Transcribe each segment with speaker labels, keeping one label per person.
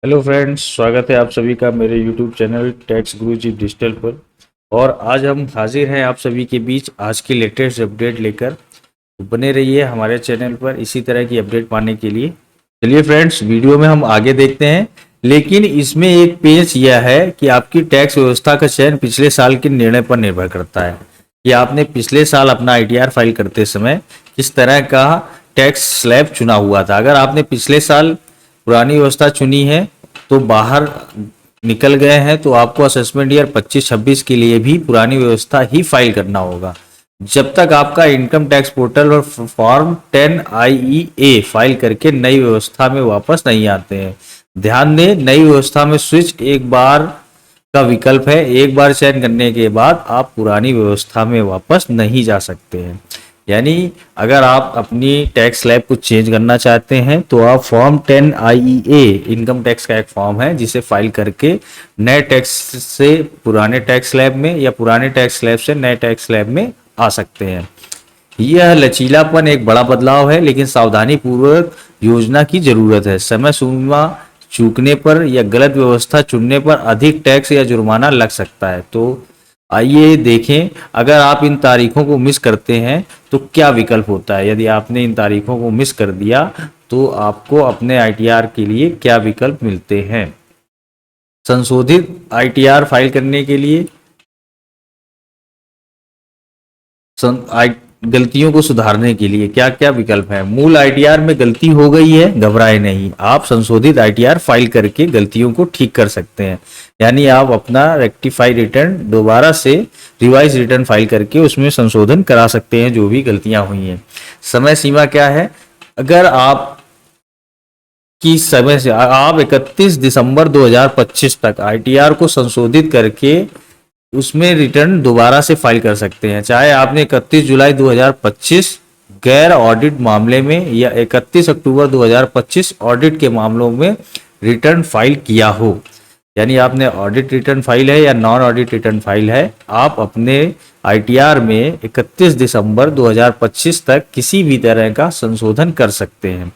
Speaker 1: Hello friends, स्वागत है आप सभी का मेरे यूट्यूब चैनल टैक्स गुरुजी डिजिटल पर। और आज हम हाजिर हैं आप सभी के बीच आज की लेटेस्ट अपडेट लेकर। तो बने रहिए हमारे चैनल पर इसी तरह की अपडेट पाने के लिए। चलिए फ्रेंड्स, वीडियो में हम आगे देखते हैं। लेकिन इसमें एक पेच यह है कि आपकी टैक्स व्यवस्था का चयन पिछले साल के निर्णय पर निर्भर करता है कि आपने पिछले साल अपना आईटीआर फाइल करते समय किस तरह का टैक्स स्लैब चुना हुआ था। अगर आपने पिछले साल पुरानी व्यवस्था चुनी है तो बाहर निकल गए हैं तो आपको असेसमेंट ईयर 25-26 के लिए भी पुरानी व्यवस्था ही फाइल करना होगा, जब तक आपका इनकम टैक्स पोर्टल और फॉर्म 10 IEA फाइल करके नई व्यवस्था में वापस नहीं आते हैं। ध्यान दें, नई व्यवस्था में स्विच एक बार का विकल्प है। एक बार चयन करने के बाद आप पुरानी व्यवस्था में वापस नहीं जा सकते हैं। यानी अगर आप अपनी टैक्स स्लैब को चेंज करना चाहते हैं तो आप फॉर्म 10 IEA इनकम टैक्स का एक फॉर्म है जिसे फाइल करके नए टैक्स से पुराने टैक्स स्लैब में या पुराने टैक्स स्लैब से नए टैक्स स्लैब में आ सकते हैं। यह लचीलापन एक बड़ा बदलाव है, लेकिन सावधानी पूर्वक योजना की जरूरत है। समय सीमा चूकने पर या गलत व्यवस्था चुनने पर अधिक टैक्स या जुर्माना लग सकता है। तो आइए देखें, अगर आप इन तारीखों को मिस करते हैं तो क्या विकल्प होता है। यदि आपने इन तारीखों को मिस कर दिया तो आपको अपने आईटीआर के लिए क्या विकल्प मिलते हैं। संशोधित आईटीआर फाइल करने के लिए गलतियों को सुधारने के लिए क्या क्या विकल्प है। मूल आईटीआर में गलती हो गई है, घबराए नहीं, आप संशोधित आईटीआर फाइल करके गलतियों को ठीक कर सकते हैं। यानी आप अपना रेक्टिफाई रिटर्न दोबारा से रिवाइज रिटर्न फाइल करके उसमें संशोधन करा सकते हैं जो भी गलतियां हुई हैं। समय सीमा क्या है। अगर आप की समय से आप 31 दिसंबर 2025 तक आईटीआर को संशोधित करके उसमें रिटर्न दोबारा से फाइल कर सकते हैं, चाहे आपने 31 जुलाई 2025 गैर ऑडिट मामले में या 31 अक्टूबर 2025 ऑडिट के मामलों में रिटर्न फाइल किया हो। यानी आपने ऑडिट रिटर्न फाइल है या नॉन ऑडिट रिटर्न फाइल है, आप अपने आईटीआर में 31 दिसंबर 2025 तक किसी भी तरह का संशोधन कर सकते हैं।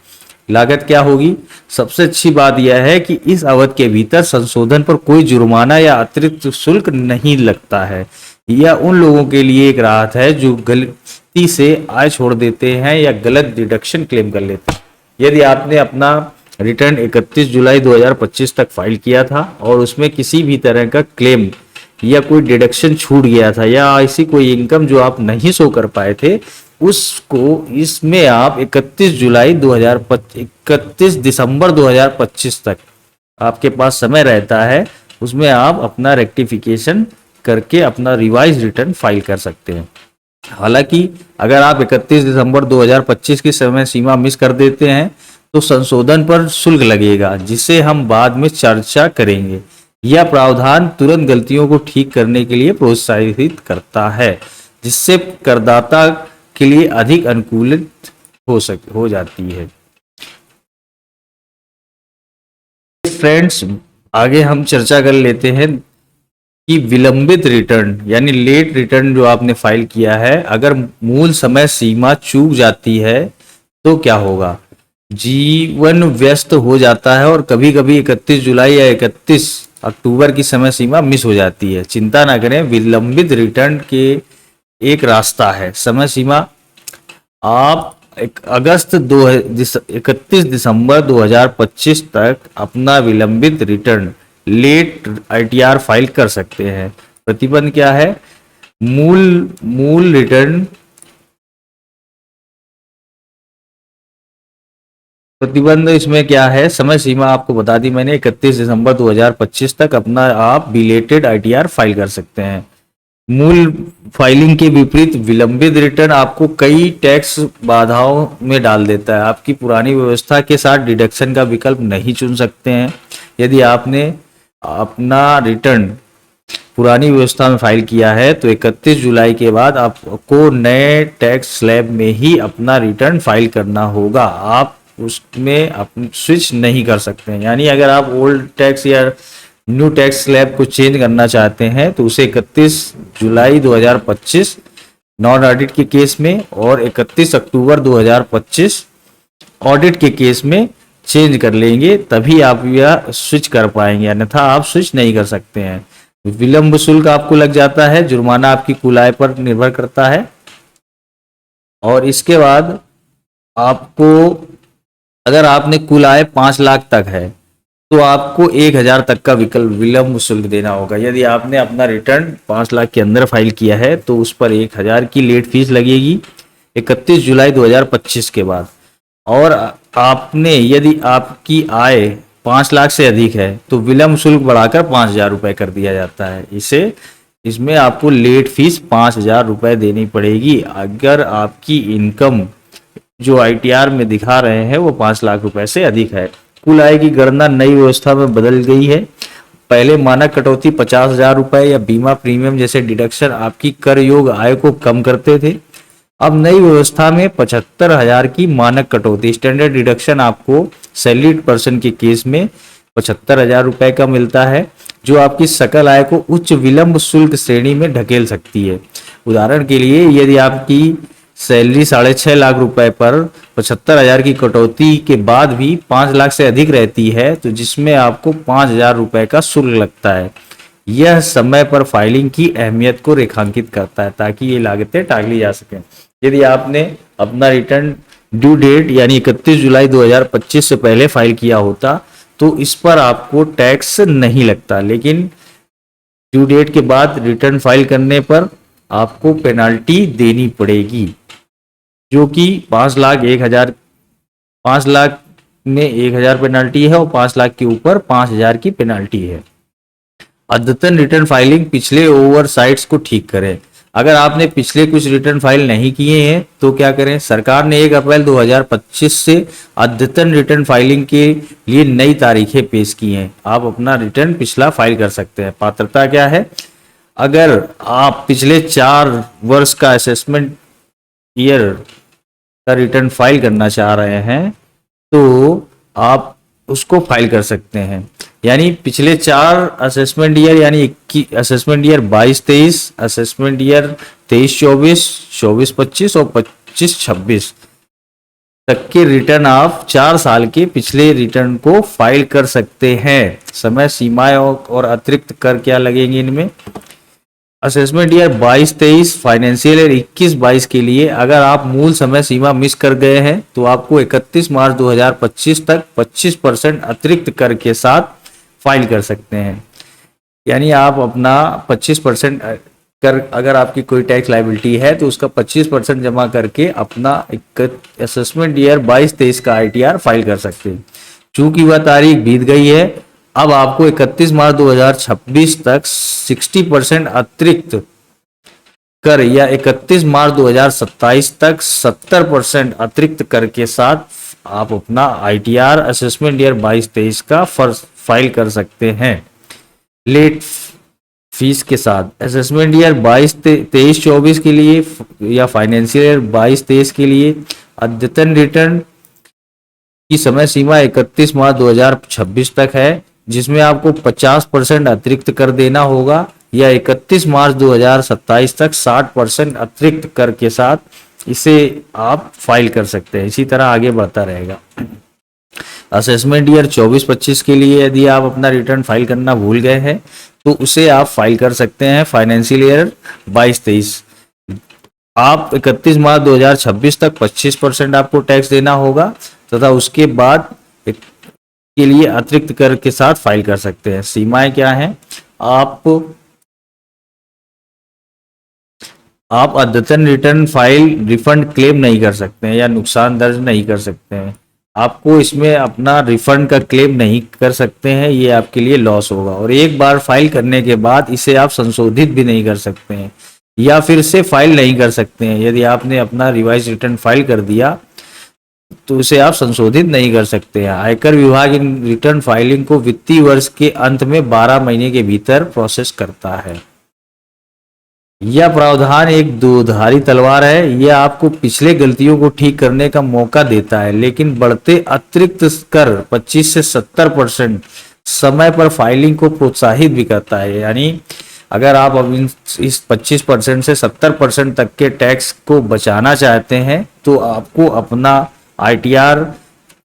Speaker 1: लागत क्या होगी। सबसे अच्छी बात यह है कि इस अवधि के भीतर संशोधन पर कोई जुर्माना या अतिरिक्त शुल्क नहीं लगता है। यह उन लोगों के लिए एक राहत है जो गलती से आय छोड़ देते हैं या गलत डिडक्शन क्लेम कर लेते हैं। यदि आपने अपना रिटर्न 31 जुलाई 2025 तक फाइल किया था और उसमें किसी भी तरह का क्लेम या कोई डिडक्शन छूट गया था या ऐसी कोई इनकम जो आप नहीं शो कर पाए थे, उसको इसमें आप 31 दिसंबर 2025 तक आपके पास समय रहता है, उसमें आप अपना रेक्टिफिकेशन करके अपना रिवाइज रिटर्न फाइल कर सकते हैं। हालांकि अगर आप 31 दिसंबर 2025 की समय सीमा मिस कर देते हैं तो संशोधन पर शुल्क लगेगा, जिसे हम बाद में चर्चा करेंगे। यह प्रावधान तुरंत गलतियों को ठीक करने के लिए प्रोत्साहित करता है, जिससे करदाता के लिए अधिक अनुकूलित हो जाती है। फ्रेंड्स, आगे हम चर्चा कर लेते हैं कि विलंबित रिटर्न यानी लेट रिटर्न जो आपने फाइल किया है, अगर मूल समय सीमा चूक जाती है तो क्या होगा। जीवन व्यस्त हो जाता है और कभी कभी 31 जुलाई या 31 अक्टूबर की समय सीमा मिस हो जाती है। चिंता ना करें, विलंबित रिटर्न के एक रास्ता है। समय सीमा आप 31 दिसंबर 2025 तक अपना विलंबित रिटर्न लेट आईटीआर फाइल कर सकते हैं। प्रतिबंध क्या है। मूल रिटर्न प्रतिबंध इसमें क्या है। समय सीमा आपको बता दी मैंने, 31 दिसंबर 2025 तक अपना आप बिलेटेड आईटीआर फाइल कर सकते हैं। मूल फाइलिंग के विपरीत विलंबित रिटर्न आपको कई टैक्स बाधाओं में डाल देता है। आपकी पुरानी व्यवस्था के साथ डिडक्शन का विकल्प नहीं चुन सकते हैं। यदि आपने अपना रिटर्न पुरानी व्यवस्था में फाइल किया है तो 31 जुलाई के बाद आपको नए टैक्स स्लैब में ही अपना रिटर्न फाइल करना होगा। आप उसमें स्विच नहीं कर सकते हैं। यानी अगर आप ओल्ड टैक्स या न्यू टैक्स स्लैब को चेंज करना चाहते हैं तो उसे 31 जुलाई 2025 नॉन ऑडिट के केस में और 31 अक्टूबर 2025 ऑडिट के केस में चेंज कर लेंगे तभी आप यह स्विच कर पाएंगे, अन्यथा आप स्विच नहीं कर सकते हैं। विलंब शुल्क आपको लग जाता है, जुर्माना आपकी कुल आय पर निर्भर करता है। और इसके बाद आपको, अगर आपने कुल आय 5 लाख तक है तो आपको 1,000 तक का विकल्प विलंब शुल्क देना होगा। यदि आपने अपना रिटर्न 5 लाख के अंदर फाइल किया है तो उस पर 1,000 की लेट फीस लगेगी 31 जुलाई 2025 के बाद। और आपने, यदि आपकी आय 5 लाख से अधिक है तो विलंब शुल्क बढ़ाकर 5,000 रुपये कर दिया जाता है। इसमें आपको लेट फीस 5,000 रुपये देनी पड़ेगी अगर आपकी इनकम जो ITR में दिखा रहे हैं वो 5 लाख रुपए से अधिक है। कुल आय की गणना नई व्यवस्था में बदल गई है। पहले मानक कटौती 50,000 रुपए या बीमा प्रीमियम जैसे डिडक्शन आपकी कर योग्य आय को कम करते थे। अब नई व्यवस्था में 75,000 की मानक कटौती, स्टैंडर्ड डिडक्शन आपको सैलरीड पर्सन के केस में 75,000 रुपए का मिलता है, जो आपकी सकल आय को उच्च विलंब शुल्क श्रेणी में ढकेल सकती है। उदाहरण के लिए, यदि आपकी सैलरी 6.5 लाख रुपए पर 75,000 की कटौती के बाद भी 5 लाख से अधिक रहती है तो जिसमें आपको 5,000 रुपए का शुल्क लगता है। यह समय पर फाइलिंग की अहमियत को रेखांकित करता है ताकि ये लागतें टाली जा सकें। यदि आपने अपना रिटर्न ड्यू डेट यानी 31 जुलाई 2025 से पहले फाइल किया होता तो इस पर आपको टैक्स नहीं लगता, लेकिन ड्यू डेट के बाद रिटर्न फाइल करने पर आपको पेनाल्टी देनी पड़ेगी, जो कि 5 लाख में 1,000 पेनाल्टी है और 5 लाख के ऊपर 5,000 की पेनाल्टी है। अद्यतन रिटर्न फाइलिंग पिछले ओवरसाइट्स को ठीक करें। अगर आपने पिछले कुछ रिटर्न फाइल नहीं किए हैं तो क्या करें? सरकार ने 1 अप्रैल 2025 से अद्यतन रिटर्न फाइलिंग के लिए नई तारीखें पेश की हैं। आप अपना रिटर्न पिछला फाइल कर सकते हैं। पात्रता क्या है? अगर आप पिछले 4 वर्ष का असेसमेंट ईयर का रिटर्न फाइल करना चाह रहे हैं तो आप उसको फाइल कर सकते हैं। यानी पिछले 4 असेसमेंट ईयर यानी असेसमेंट ईयर 22-23, असेसमेंट ईयर 23-24, 24-25 और 25-26 तक के रिटर्न आप 4 साल के पिछले रिटर्न को फाइल कर सकते हैं। समय सीमाएं और अतिरिक्त कर क्या लगेंगे इनमें? असेसमेंट ईयर 22-23, फाइनेंशियल ईयर 21-22 के लिए अगर आप मूल समय सीमा मिस कर गए हैं तो आपको 31 मार्च 2025 तक 25% अतिरिक्त कर के साथ फाइल कर सकते हैं। यानी आप अपना 25% कर, अगर आपकी कोई टैक्स लायबिलिटी है तो उसका 25% जमा करके अपना असेसमेंट ईयर 22-23 का ITR फाइल कर सकते हैं। चूंकि वह तारीख बीत गई है, अब आपको 31 मार्च 2026 तक 60% अतिरिक्त कर या 31 मार्च 2027 तक 70% अतिरिक्त कर के साथ आप अपना ITR असेसमेंट ईयर 22-23 का फाइल कर सकते हैं लेट फीस के साथ। असेसमेंट ईयर 23-24 के लिए या फाइनेंशियल ईयर 22-23 के लिए अद्यतन रिटर्न की समय सीमा 31 मार्च 2026 तक है, जिसमें आपको 50% अतिरिक्त कर देना होगा, या 31 मार्च 2027 तक 60% अतिरिक्त कर के साथ इसे आप फाइल कर सकते हैं। इसी तरह आगे बढ़ता रहेगा। असेसमेंट ईयर 24-25 के लिए यदि आप अपना रिटर्न फाइल करना भूल गए हैं तो उसे आप फाइल कर सकते हैं फाइनेंशियल ईयर 22-23। आप 31 मार्च 2026 तक 25% आपको टैक्स देना होगा तथा उसके बाद के लिए अतिरिक्त कर के साथ फाइल कर सकते हैं। सीमाएं क्या हैं? आप अद्यतन रिटर्न फाइल रिफंड क्लेम नहीं कर सकते हैं या नुकसान दर्ज नहीं कर सकते हैं। आपको इसमें अपना रिफंड का क्लेम नहीं कर सकते हैं, ये आपके लिए लॉस होगा। और एक बार फाइल करने के बाद इसे आप संशोधित भी नहीं कर सकते हैं या फिर से फाइल नहीं कर सकते हैं। यदि आपने अपना रिवाइज रिटर्न फाइल कर दिया तो उसे आप संशोधित नहीं कर सकते हैं। आयकर विभाग इन रिटर्न फाइलिंग को वित्तीय वर्ष के अंत में 12 महीने के भीतर प्रोसेस करता है। यह प्रावधान एक दोधारी तलवार है। यह आपको पिछले गलतियों को ठीक करने का मौका देता है, लेकिन बढ़ते अतिरिक्त कर 25 से 70% समय पर फाइलिंग को प्रोत्साहित भी करता है। यानी अगर आप अब इस 25% से 70% तक के टैक्स को बचाना चाहते हैं तो आपको अपना ITR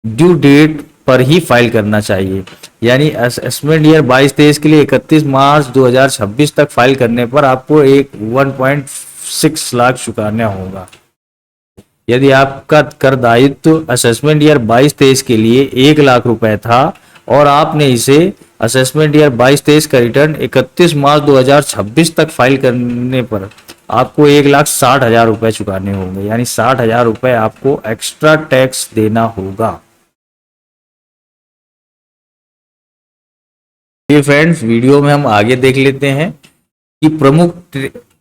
Speaker 1: ड्यू डेट पर ही फाइल करना चाहिए। यानी असेसमेंट ईयर 22-23 के लिए 31 मार्च 2026 तक फाइल करने पर आपको एक 1.6 लाख चुकाना होगा। यदि आपका कर दायित्व असेसमेंट ईयर 22-23 के लिए 1 लाख रुपए था और आपने इसे असेसमेंट ईयर 22-23 का रिटर्न 31 मार्च 2026 तक फाइल करने पर आपको 1,60,000 रुपए चुकाने होंगे। यानी 60,000 रुपए आपको एक्स्ट्रा टैक्स देना होगा। ये फ्रेंड्स, वीडियो में हम आगे देख लेते हैं कि प्रमुख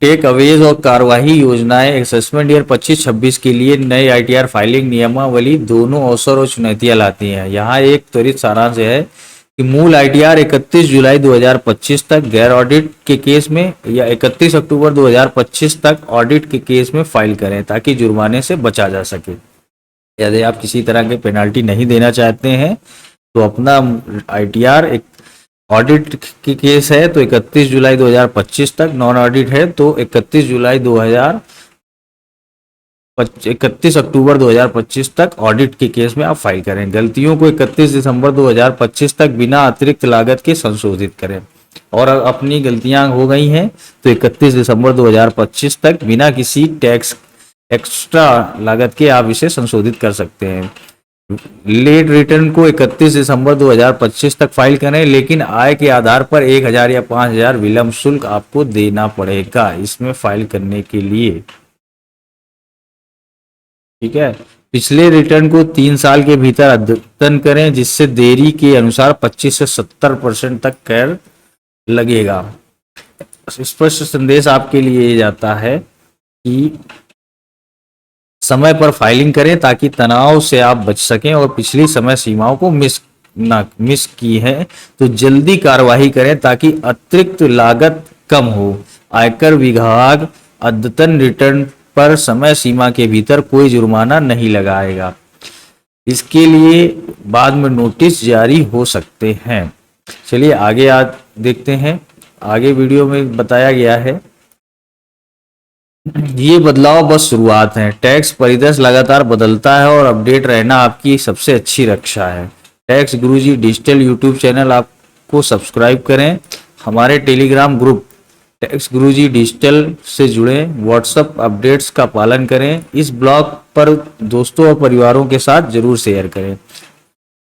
Speaker 1: टेक अवेज और कार्यवाही योजनाएं असेसमेंट ईयर 25-26 के लिए नए आईटीआर फाइलिंग नियमावली दोनों अवसर और चुनौतियां लाती हैं। यहाँ एक त्वरित सारांश है कि मूल आईटीआर 31 जुलाई 2025 तक गैर ऑडिट के केस में या 31 अक्टूबर 2025 तक ऑडिट के केस में फाइल करें ताकि जुर्माने से बचा जा सके। यदि आप किसी तरह के पेनाल्टी नहीं देना चाहते हैं तो अपना आईटीआर एक ऑडिट की केस है तो 31 जुलाई 2025 तक, नॉन ऑडिट है तो 31 अक्टूबर 2025 तक ऑडिट के केस में आप फाइल करें। गलतियों को 31 दिसंबर 2025 तक बिना अतिरिक्त लागत के संशोधित करें। और अपनी गलतियां हो गई हैं तो 31 दिसंबर 2025 तक बिना किसी टैक्स एक्स्ट्रा लागत के आप इसे संशोधित कर सकते हैं। लेट रिटर्न को 31 दिसंबर 2025 तक फाइल करें, लेकिन आय के आधार पर 1,000 या 5,000 विलंब शुल्क आपको देना पड़ेगा इसमें फाइल करने के लिए। ठीक है। पिछले रिटर्न को 3 साल के भीतर अद्यतन करें, जिससे देरी के अनुसार 25 से 70% तक कर लगेगा। स्पष्ट संदेश आपके लिए जाता है कि समय पर फाइलिंग करें ताकि तनाव से आप बच सकें और पिछली समय सीमाओं को मिस की है तो जल्दी कार्यवाही करें ताकि अतिरिक्त लागत कम हो। आयकर विभाग अद्यतन रिटर्न पर समय सीमा के भीतर कोई जुर्माना नहीं लगाएगा। इसके लिए बाद में नोटिस जारी हो सकते हैं। चलिए आगे देखते हैं। आगे वीडियो में बताया गया है ये बदलाव बस शुरुआत है। टैक्स परिदृश्य लगातार बदलता है और अपडेट रहना आपकी सबसे अच्छी रक्षा है। टैक्स गुरुजी डिजिटल यूट्यूब चैनल आपको सब्सक्राइब करें। हमारे टेलीग्राम ग्रुप टैक्स गुरुजी डिजिटल से जुड़े, व्हाट्सएप अपडेट्स का पालन करें। इस ब्लॉग पर दोस्तों और परिवारों के साथ जरूर शेयर करें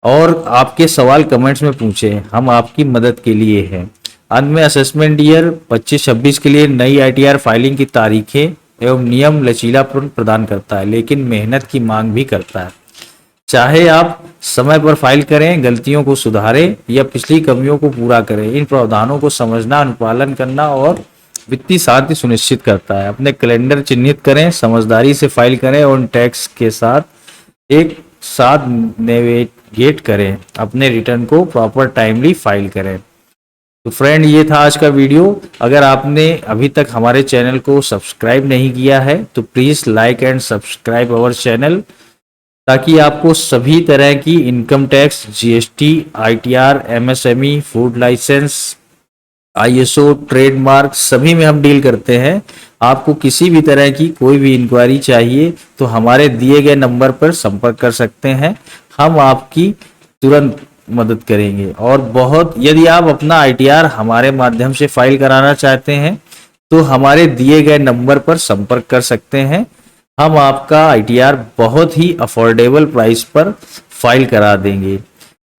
Speaker 1: और आपके सवाल कमेंट्स में पूछें, हम आपकी मदद के लिए हैं। अंत में असेसमेंट ईयर 25-26 के लिए नई आईटीआर फाइलिंग की तारीखें एवं नियम लचीलापन प्रदान करता है, लेकिन मेहनत की मांग भी करता है। चाहे आप समय पर फाइल करें, गलतियों को सुधारें या पिछली कमियों को पूरा करें, इन प्रावधानों को समझना, अनुपालन करना और वित्तीय शांति सुनिश्चित करता है। अपने कैलेंडर चिन्हित करें, समझदारी से फाइल करें और टैक्स के साथ एक साथ नेविगेट करें। अपने रिटर्न को प्रॉपर टाइमली फाइल करें। तो फ्रेंड, ये था आज का वीडियो। अगर आपने अभी तक हमारे चैनल को सब्सक्राइब नहीं किया है तो please like and subscribe our channel, ताकि आपको सभी तरह की income tax, GST, ITR, MSME, food licence, ISO, trademark सभी में हम डील करते हैं। आपको किसी भी तरह की कोई भी इंक्वायरी चाहिए तो हमारे दिए गए नंबर पर संपर्क कर सकते हैं। हम आपकी तुरंत मदद करेंगे। और यदि आप अपना आईटीआर हमारे माध्यम से फाइल कराना चाहते हैं तो हमारे दिए गए नंबर पर संपर्क कर सकते हैं। हम आपका आईटीआर बहुत ही अफोर्डेबल प्राइस पर फाइल करा देंगे।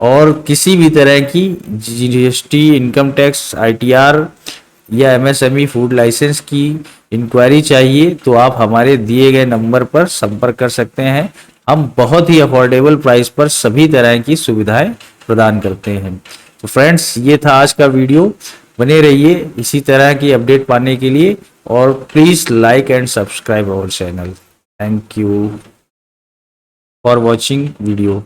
Speaker 1: और किसी भी तरह की जीएसटी, इनकम टैक्स, आईटीआर या एमएसएमई, फूड लाइसेंस की इंक्वायरी चाहिए तो आप हमारे दिए गए नंबर पर संपर्क कर सकते हैं। हम बहुत ही अफोर्डेबल प्राइस पर सभी तरह की सुविधाएं प्रदान करते हैं। तो फ्रेंड्स, ये था आज का वीडियो। बने रहिए इसी तरह की अपडेट पाने के लिए और please like and subscribe our channel. Thank you for watching video.